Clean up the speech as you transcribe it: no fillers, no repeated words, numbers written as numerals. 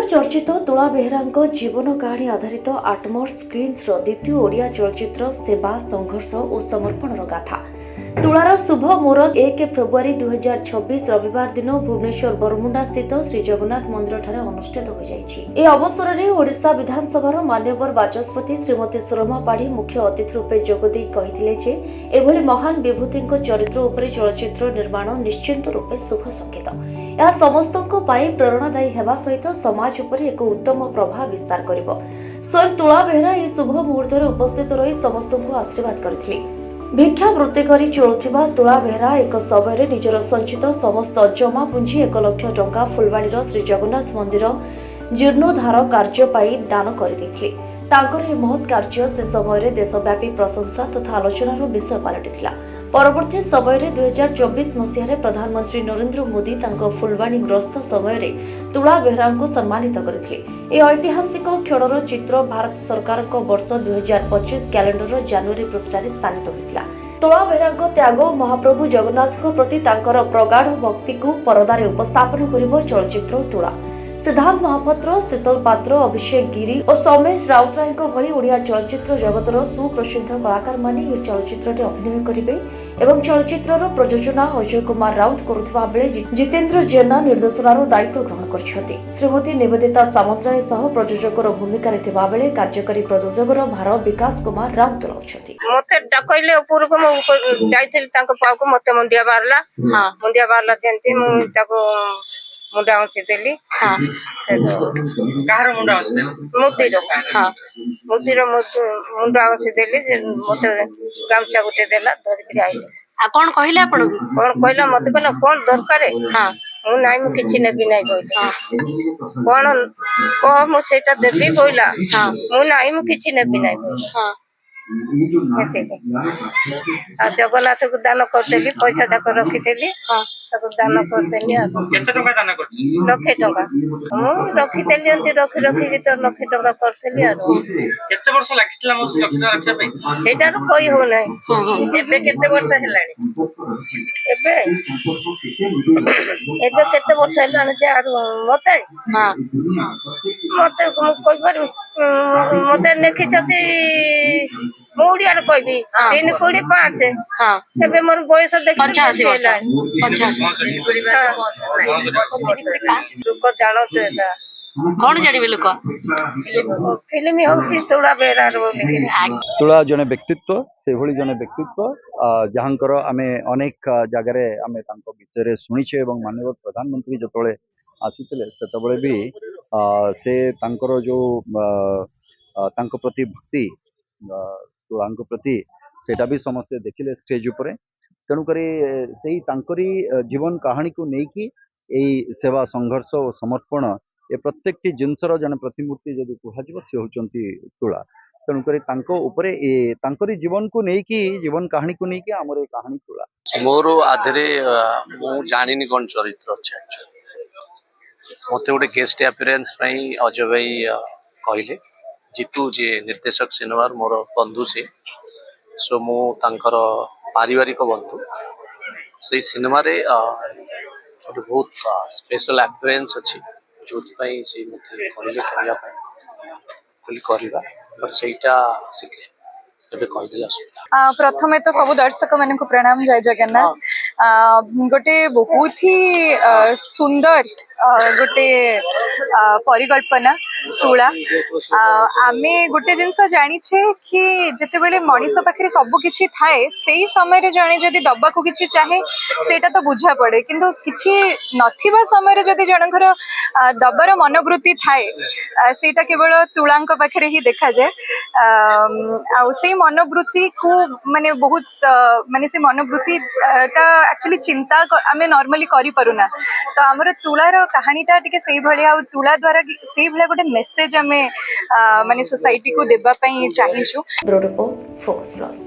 चर्चित तुला बेहरा जीवन कहानी आधारित आटमोर स्क्रीन्स द्वितीय ओडिया चलचित्र सेवा संघर्ष और समर्पण गाथा तुलार शुभ मुहूर्त 1 फेब्रुआरी 2026 रविवार दिन भुवनेश्वर बरमुंडा स्थित श्री जगन्नाथ मंदिर ठारे अनुष्ठित हो जाइछि। ए अवसर में ओडिशा विधानसभा मान्यवर बाचस्पति श्रीमती सुरमा पाढ़ी मुख्य अतिथि रूपे जोगदे कहिथिले जे एभली महान विभूति चरित्र उपरे चलचित्र निर्माण निश्चित रूपे शुभ संकेत। यह समस्तों प्रेरणादायी हेबा सहित समाज उपरे एक उत्तम प्रभाव विस्तार करिवो। स्वयं तुला बेहरा यह शुभ मुहूर्त उपस्थित रही समस्त आशीर्वाद करथिले। भिक्षा वृत्ति करी चलुथिबा तुला बेहरा एक समय निजर संचित समस्त जमा पुंजी 1 लाख टंका फुलवाणीर श्री जगन्नाथ मंदिर जीर्णोद्धार कार्य पाई दान करथिले। तांकर यह महत् कार्य से समय देशव्यापी प्रशंसा तथा आलोचनार विषय पलटिथिला। परवर्ती समय 2024 मसीह प्रधानमंत्री नरेंद्र मोदी तांको फुलवाणी ग्रस्त समय तुला बेहरा को सम्मानित करथिले। ए ऐतिहासिक क्षणर चित्र भारत सरकार वर्ष 2025 कैलेंडर जनवरी पृष्ठारे स्थानित होइतिला। तुला बेहरा त्याग महाप्रभु जगन्नाथ प्रति तांकर प्रगाढ़ भक्ति को परदारे उपस्थापन करिबो चलचित्र तुला। सिद्धार्थ महापात्र, शीतल पात्र, अभिषेक गिरी और सोमेश राउतराय भली ओडिया चलचित्र जगतर सुप्रसिद्ध कलाकार माने यह चलचित्र अभिनय करेंगे एवं चलचित्र प्रयोजना अजय कुमार राउत करुवा बेले जितेंद्र जेना निर्देशनार दायित्व ग्रहण करछथि। श्रीमती निवेदिता सामंतराय सह प्रयोजकर भूमिका बेले कार्यकारी प्रयोजकर भार विकास कुमार राउत तुलाउछथि। मते डकइले ऊपर को म जाइथिल तांको पाको मते मुंडिया बारला जेंति मु ताको मुंडा उसी देली। हाँ कहार मुंडा उसी देली मुंडा उसी देली मते गामछा गुटे देला धरि के आइले। आ कोन कहिला आपण कोन कहला मते कहला कोन दरकार है। हां मु नाइ मु किछि नेबी नाइ कहला। कोन को मु सेटा देबी कहला। हां मु नाइ मु किछि नेबी नाइ कहला। हां जगन्नाथ को दान करदेली पैसा तक रखीली दान करदेली। केते टका दान करछि? लक्षे टका मु रखीदेली एंती रखी रखी तो लक्षे टका करथली। केते वर्ष लागितला मो लक्षे टका रखिया पे? सेटा तो कोई हो नै। एबे केते वर्ष हेलानी? एबे केते वर्ष हेलानी जे मते हां मते कोइ बार मते नेखि छथि मुडिया रे कहबी 3 कोड़ी 5। हां एबे मोर बयस देखि 85 वर्ष 85 लोक जानते एटा कोन जानिबे लोक फिल्म होछि तुला बेहरार बोली। तुला जने व्यक्तित्व से भली जने व्यक्तित्व जहाँकर आमे अनेक जगह आमे तांको विषय रे सुनिछे एवं माननीय प्रधानमंत्री जतले आसीथिले सेतबळे भी से तांकर जो तांको प्रति भक्ति तुलांको प्रति सेटा भी समस्ते देखिले स्टेज उपरे। तेणुकरी से तांकरी जीवन कहानी को लेकिन यही सेवा संघर्ष और समर्पण ए प्रत्येक जिनसर जन प्रतिमूर्ति जदि कह सी होचंती तुला। तेणुकरी उपरे तांकरी जीवन को लेकिन जीवन कहानी को लेकिन आमर कहानी तुला। मोर आधे मु जानी कौन चरित्र अच्छे मत गोटे गेस्ट अपीयरेंस अजय भाई कहले जीतू जी निर्देशक सिनेमार मोर बंधु से सो मु तांकर पारिवारिक बंधु से सिनेमा रे गोटे बहुत स्पेशल अपीयरेंस अच्छी जो से मते कहले करबा बट सेटा शीघ्र तबे कहि दिला सुविधा। प्रथमे तो सब दर्शक मान को प्रणाम। जय जगन्नाथ। गोटे बहुत ही सुंदर गोटे परिकल्पना तुला। आमे गोटे जिनस जानिछे कि जते बेले मनीष पाखरे सब किछि थाए सेही समय रे जणे जदि दबा को किछि चाहे सेटा तो बुझा पड़े किंतु किछि नथिबा समय रे जदि जनकर दबार मनोवृत्ति थाए सेटा केवल तुलांक पाखरे ही देखा जाए। आ से मनोवृत्ति को माने बहुत माने से मनोवृत्ति ता एक्चुअली चिंता आमे नॉर्मली करि परुना। तो हमर तुलार कहानीटा टिके सेही भलिया आ तुला द्वारा सेही भलिया गोटे मेसेज आमे माने सोसाइटी को देबा पई चाहिछु। Bureau report focus plus.